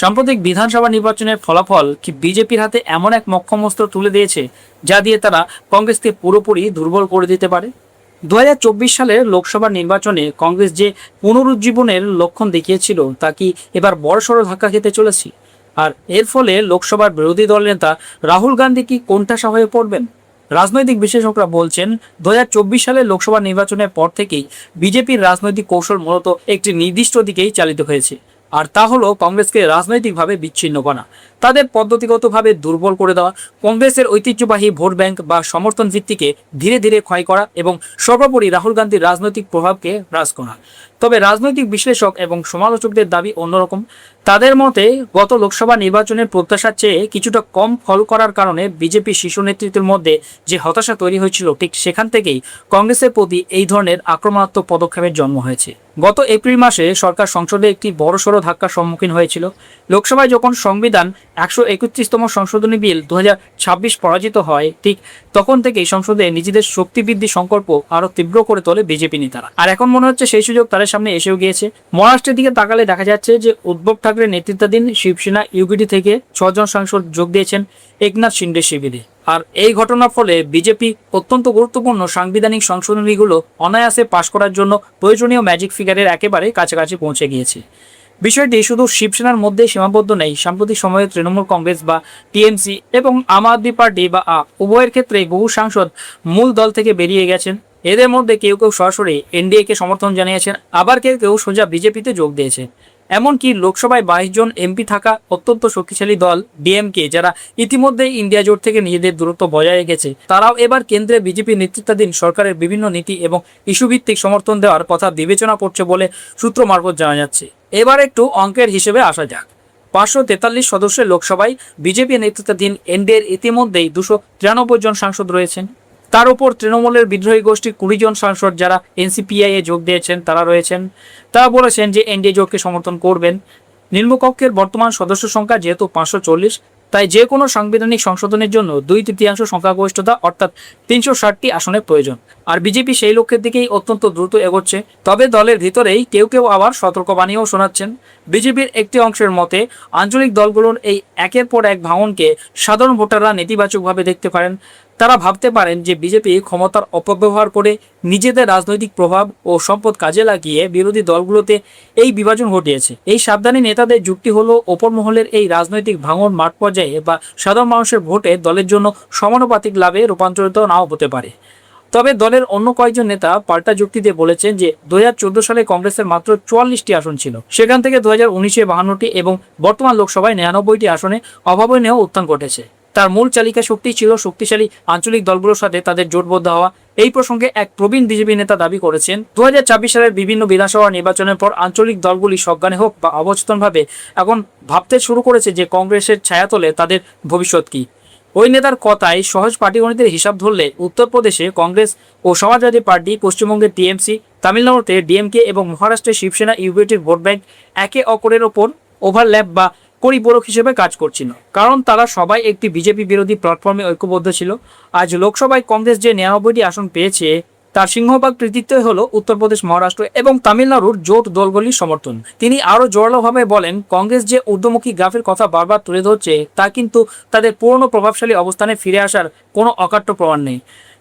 সাম্প্রতিক বিধানসভা নির্বাচনের ফলাফল কি বিজেপির হাতে এমন এক মক্ষমস্ত্র তুলে দিয়েছে যা দিয়ে তারা কংগ্রেসকে পুরোপুরি দুর্বল করে দিতে পারে? 2024 সালের লোকসভা নির্বাচনে কংগ্রেস যে পুনরুজ্জীবনের লক্ষণ দেখিয়েছিল তা কি এবার বড়সড় ধাক্কা খেতে চলেছে? আর এর ফলে লোকসভার বিরোধী দল নেতা রাহুল গান্ধী কি কোণঠাসা হয়ে পড়বেন? রাজনৈতিক বিশেষজ্ঞরা বলছেন 2024 সালের লোকসভা নির্বাচনের পর থেকেই বিজেপির রাজনৈতিক কৌশল মূলত একটি নির্দিষ্ট দিকেই চালিত হয়েছে, আর তা হলো কংগ্রেসকে রাজনৈতিকভাবে বিচ্ছিন্ন করা, তাদের পদ্ধতিগতভাবে দুর্বল করে দেওয়া, কংগ্রেসের ঐতিহ্যবাহী ভোট ব্যাংক বা সমর্থন ভিত্তিকে ধীরে ধীরে ক্ষয় করা এবং সর্বোপরি রাহুল গান্ধীর রাজনৈতিক প্রভাবকে হ্রাস করা। তবে রাজনৈতিক বিশ্লেষক এবং সমালোচকদের দাবি অন্যরকম। তাদের মতে গত লোকসভা নির্বাচনের প্রত্যাশার চেয়ে কিছুটা কম ফল করার কারণে বিজেপি শীর্ষ নেতৃত্বের মধ্যে যে হতাশা তৈরি হয়েছিল, ঠিক সেখান থেকেই কংগ্রেসের প্রতি এই ধরনের আক্রমণাত্মক পদক্ষেপের জন্ম হয়েছে। গত এপ্রিল মাসে সরকার সংসদে একটি বড়সড় ধাক্কার সম্মুখীন হয়েছিল। লোকসভায় যখন সংবিধান 131তম সংশোধনী বিল 2026 পরাজিত হয়, ঠিক তখন থেকেই সংসদে নিজেদের শক্তি বৃদ্ধি সংকল্প আরো তীব্র করে তোলে বিজেপি নেতারা। আর এখন মনে হচ্ছে সেই সুযোগ তাদের সামনে এসেও গিয়েছে। মহারাষ্ট্রের দিকে তাকালে দেখা যাচ্ছে যে উদ্ধব ঠাকরে নেতৃত্বাধীন শিবসেনা ইউপিটি থেকে 6 জন সাংসদ যোগ দিয়েছেন একনাথ শিন্ডে শিবিরে। আর এই ঘটনার ফলে বিজেপি অত্যন্ত গুরুত্বপূর্ণ সাংবিধানিক সংশোধনীগুলো অনায়াসে পাশ করার জন্য প্রয়োজনীয় ম্যাজিক ফিগারের একেবারে কাছাকাছি পৌঁছে গিয়েছে। বিষয়টি শুধু শিবসেনার মধ্যেই সীমাবদ্ধ নেই। সাম্প্রতিক সময়ে তৃণমূল কংগ্রেস বা টিএমসি এবং আম আদমি পার্টি বা উভয়ের ক্ষেত্রে বহু সাংসদ মূল দল থেকে বেরিয়ে গেছেন। এদের মধ্যে কেউ কেউ সরাসরি এনডিএ কে সমর্থন জানিয়েছেন, আবার কেউ কেউ সোজা বিজেপিতে যোগ দিয়েছে। এমনকি লোকসভায় 22 জন এমপি থাকা অত্যন্ত শক্তিশালী দল ডিএমকে, যারা ইতিমধ্যেই ইন্ডিয়া জোট থেকে নিজেদের দূরত্ব বজায় রেখেছে, তারাও এবার কেন্দ্রে বিজেপি নেতৃত্বাধীন সরকারের বিভিন্ন নীতি এবং ইস্যুভিত্তিক সমর্থন দেওয়ার কথা বিবেচনা করছে বলে সূত্র মারফত জানা যাচ্ছে। এবার একটু অঙ্কের হিসেবে আসা যাক। 543 সদস্যের লোকসভায় বিজেপি নেতৃত্বাধীন এনডিএর ইতিমধ্যেই 293 জন সাংসদ রয়েছেন। তার উপর তৃণমূলের বিদ্রোহী গোষ্ঠী 20 জন সাংসদ যারা এনসিপিআই এ যোগ দিয়েছেন তারা রয়েছেন। তারা বলেছেন যে এনডিএ জোটকে সমর্থন করবেন। নিম্নকক্ষের বর্তমান সদস্য সংখ্যা যেহেতু 540, তাই যে কোনো সাংবিধানিক সংশোধনের জন্য 2/3 সংখ্যাগরিষ্ঠতা অর্থাৎ 360টি আসনের প্রয়োজন। আর বিজেপি সেই লক্ষ্যের দিকেই অত্যন্ত দ্রুত এগোচ্ছে। তবে দলের ভিতরেই কেউ কেউ আবার সতর্কবাণীও শোনাচ্ছেন। বিজেপির একটি অংশের মতে আঞ্চলিক দলগুলোর এই একের পর এক ভাঙনকে সাধারণ ভোটাররা নেতিবাচকভাবে দেখতে পারেন। তারা ভাবতে পারেন যে বিজেপি ক্ষমতার অপব্যবহার করে নিজেদের রাজনৈতিক প্রভাব ও সম্পদ কাজে লাগিয়ে বিরোধী দলগুলোতে এই বিভাজন ঘটিয়েছে। এই সাবধানী নেতাদের যুক্তি হলো ওপর মহলের এই রাজনৈতিক ভাঙন মাঠ পর্যায়ে বা সাধারণ মানুষের ভোটে দলের জন্য সমানুপাতিক লাভে রূপান্তরিত নাও হতে পারে। তবে দলের অন্য কয়েকজন নেতা পাল্টা যুক্তি দিয়ে বলেছেন যে 2014 সালে কংগ্রেসের মাত্র 44টি আসন ছিল, সেখান থেকে 2019-এ 52টি এবং বর্তমান লোকসভায় 99টি আসনে অভাবনীয় উত্থান ঘটেছে। তার মূল চালিকা শক্তি ছিল শক্তিশালী আঞ্চলিক দলগুলোর সাথে তাদের জোটবদ্ধ হওয়া। এই প্রসঙ্গে এক প্রবীণ বিজেপি নেতা দাবি করেছেন 2024 সালের বিভিন্ন বিধানসভা নির্বাচনের পর আঞ্চলিক দলগুলি সজ্ঞানে হোক বা অবচেতনভাবে এখন ভাবতে শুরু করেছে যে কংগ্রেসের ছায়াতলে তাদের ভবিষ্যৎ কি। ওই নেতার কথায় সহজ পাটিগণিতের হিসাব ধরলে উত্তরপ্রদেশে কংগ্রেস ও সমাজবাদী পার্টি, পশ্চিমবঙ্গের টিএমসি, তামিলনাড়ুতে ডিএমকে এবং মহারাষ্ট্রের শিবসেনা ইউপিটির ভোট ব্যাংক একে অপরের ওপর ওভারল্যাপ বা পরিপূরক হিসেবে কাজ করছিল, কারণ তারা সবাই একটি বিজেপি বিরোধী প্ল্যাটফর্মে ঐক্যবদ্ধ ছিল। আজ লোকসভায় কংগ্রেস যে 99টি আসন পেয়েছে তার সিংহভাগ কৃতিত্বই হলো উত্তরপ্রদেশ, মহারাষ্ট্র এবং তামিলনাড়ুর জোট দলগুলির সমর্থন। তিনি আরও জোরালোভাবে বলেন, কংগ্রেস যে ঊর্ধ্বমুখী গ্রাফের কথা বারবার তুলে ধরছে তা কিন্তু তাদের পুরনো প্রভাবশালী অবস্থানে ফিরে আসার কোনো অকাট্য প্রমাণ নেই।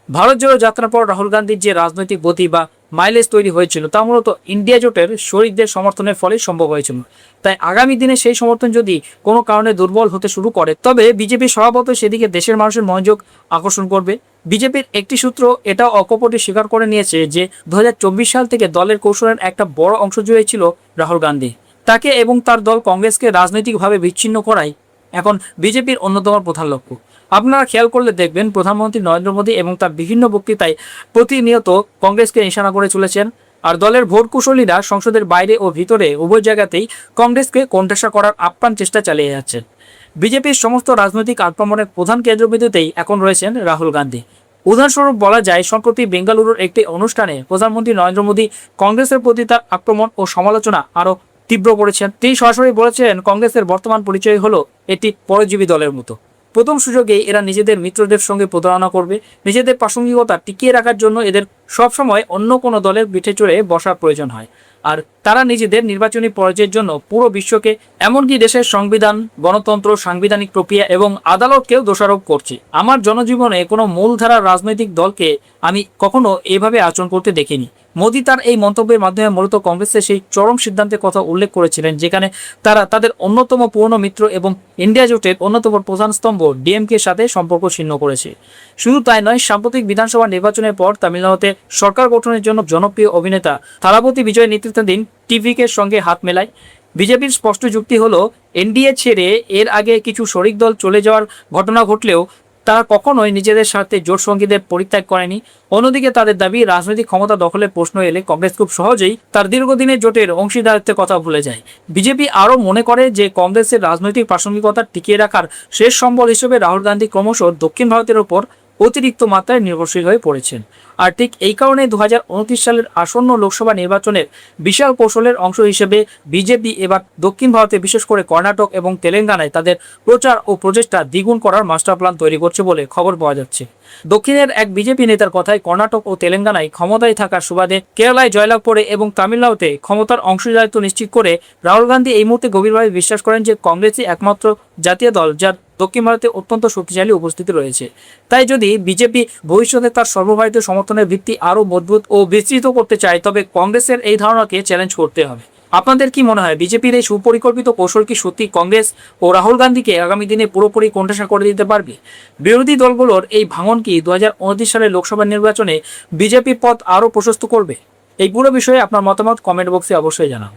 ভারত জোড়ো যাত্রার পর রাহুল গান্ধীর যে রাজনৈতিক গতি বা মাইলেজ তৈরি হয়েছিল তা মূলত ইন্ডিয়া জোটের শরিকদের সমর্থনের ফলে সম্ভব হয়েছিল। তাই আগামী দিনে সেই সমর্থন যদি কোনো কারণে দুর্বল হতে শুরু করে, তবে বিজেপি স্বভাবতই সেদিকে দেশের মানুষের মনোযোগ আকর্ষণ করবে। বিজেপির একটি সূত্র এটাও অকপটে স্বীকার করে নিয়েছে যে 2024 সাল থেকে দলের কৌশলের একটা বড় অংশ জুড়ে ছিল রাহুল গান্ধী। তাকে এবং তার দল কংগ্রেসকে রাজনৈতিকভাবে বিচ্ছিন্ন করাই এখন বিজেপির অন্যতম প্রধান লক্ষ্য। আপনারা খেয়াল করলে দেখবেন প্রধানমন্ত্রী নরেন্দ্র মোদী এবং তার বিভিন্ন বক্তৃতায় প্রতিনিয়ত কংগ্রেসকে নিশানা করে চলেছেন। আর দলের ভোট কুশলীরা সংসদের বাইরে ও ভিতরে উভয় জায়গাতেই কংগ্রেসকে কোণঠাসা করার আপ্রাণ চেষ্টা চালিয়ে যাচ্ছেন। বিজেপির সমস্ত রাজনৈতিক আক্রমণের প্রধান কেন্দ্রবিন্দুতেই এখন রয়েছেন রাহুল গান্ধী। উদাহরণস্বরূপ বলা যায়, সম্প্রতি বেঙ্গালুরুর একটি অনুষ্ঠানে প্রধানমন্ত্রী নরেন্দ্র মোদী কংগ্রেসের প্রতি তার আক্রমণ ও সমালোচনা আরও তীব্র করেছেন। তিনি সরাসরি বলেছেন, কংগ্রেসের বর্তমান পরিচয় হলো এটি পরজীবী দলের মতো। প্রথম সুযোগেই এরা নিজেদের মিত্রদের সঙ্গে প্রতারণা করবে। নিজেদের প্রাসঙ্গিকতা টিকিয়ে রাখার জন্য এদের সবসময় অন্য কোনো দলের পিঠে চড়ে বসার প্রয়োজন হয়। আর তারা নিজেদের নির্বাচনী পরাজয়ের জন্য পুরো বিশ্বকে, এমনকি দেশের সংবিধান, গণতন্ত্র, সাংবিধানিক প্রক্রিয়া এবং আদালতকেও দোষারোপ করছে। আমার জনজীবনে কোনো মূলধারার রাজনৈতিক দলকে আমি কখনো এভাবে আচরণ করতে দেখিনি। মোদি তার এই মন্তব্যের মাধ্যমে মূলত কংগ্রেসের সেই চরম সিদ্ধান্তের কথা উল্লেখ করেছিলেন, যেখানে তারা তাদের অন্যতম পুরনো মিত্র এবং ইন্ডিয়া জোটের অন্যতম প্রধান স্তম্ভ ডিএমকের সাথে সম্পর্ক ছিন্ন করেছে। শুধু তাই নয়, সাম্প্রতিক বিধানসভা নির্বাচনের পর তামিলনাড়ুতে সরকার গঠনের জন্য জনপ্রিয় অভিনেতা থালাপতি বিজয় নেতৃত্বাধীন টিভিকের সঙ্গে হাত মেলায়। বিজেপির স্পষ্ট যুক্তি হলো, এনডিএ ছেড়ে এর আগে কিছু শরিক দল চলে যাওয়ার ঘটনা ঘটলেও তারা কখনোই নিজেদের স্বার্থে জোট সঙ্গীদের পরিত্যাগ করেনি। অন্যদিকে তাদের দাবি, রাজনৈতিক ক্ষমতা দখলের প্রশ্ন এলে কংগ্রেস খুব সহজেই তার দীর্ঘদিনের জোটের অংশীদারিত্বের কথা ভুলে যায়। বিজেপি আরও মনে করে যে কংগ্রেসের রাজনৈতিক প্রাসঙ্গিকতা টিকিয়ে রাখার শেষ সম্বল হিসেবে রাহুল গান্ধী ক্রমশ দক্ষিণ ভারতের ওপর অতিরিক্ত মাত্রায় নির্ভরশীল হয়ে পড়েছেন। আর ঠিক এই কারণে 2029 সালের আসন্ন লোকসভা নির্বাচনের বিশাল কৌশলের অংশ হিসেবে বিজেপি এবার দক্ষিণ ভারতে, বিশেষ করে কর্ণাটক এবং তেলেঙ্গানায় তাদের প্রচার ও প্রচেষ্টা দ্বিগুণ করার মাস্টার প্ল্যান তৈরি করছে বলে খবর পাওয়া যাচ্ছে। দক্ষিণের এক বিজেপি নেতার কথায়, কর্ণাটক ও তেলেঙ্গানায় ক্ষমতায় থাকার সুবাদে কেরালায় জয়লাভ করে এবং তামিলনাড়ুতে ক্ষমতার অংশীদারিত্ব নিশ্চিত করে রাহুল গান্ধী এই মুহূর্তে গভীরভাবে বিশ্বাস করেন যে কংগ্রেসই একমাত্র জাতীয় দল যার দক্ষিণ ভারতে অত্যন্ত শক্তিশালী উপস্থিতি রয়েছে। তাই যদি বিজেপি ভবিষ্যতে তার সর্বভারতীয় সমর্থনের ভিত্তি আরও মজবুত ও বিস্তৃত করতে চায়, তবে কংগ্রেসের এই ধারণাকে চ্যালেঞ্জ করতে হবে। আপনাদের কি মনে হয়, বিজেপির এই সুপরিকল্পিত কৌশল কি সত্যি কংগ্রেস ও রাহুল গান্ধীকে আগামী দিনে পুরোপুরি কোণঠাসা করে দিতে পারবে? বিরোধী দলগুলোর এই ভাঙন কি 2029 সালের লোকসভা নির্বাচনে বিজেপি পথ আরও প্রশস্ত করবে? এই পুরো বিষয়ে আপনার মতামত কমেন্ট বক্সে অবশ্যই জানান।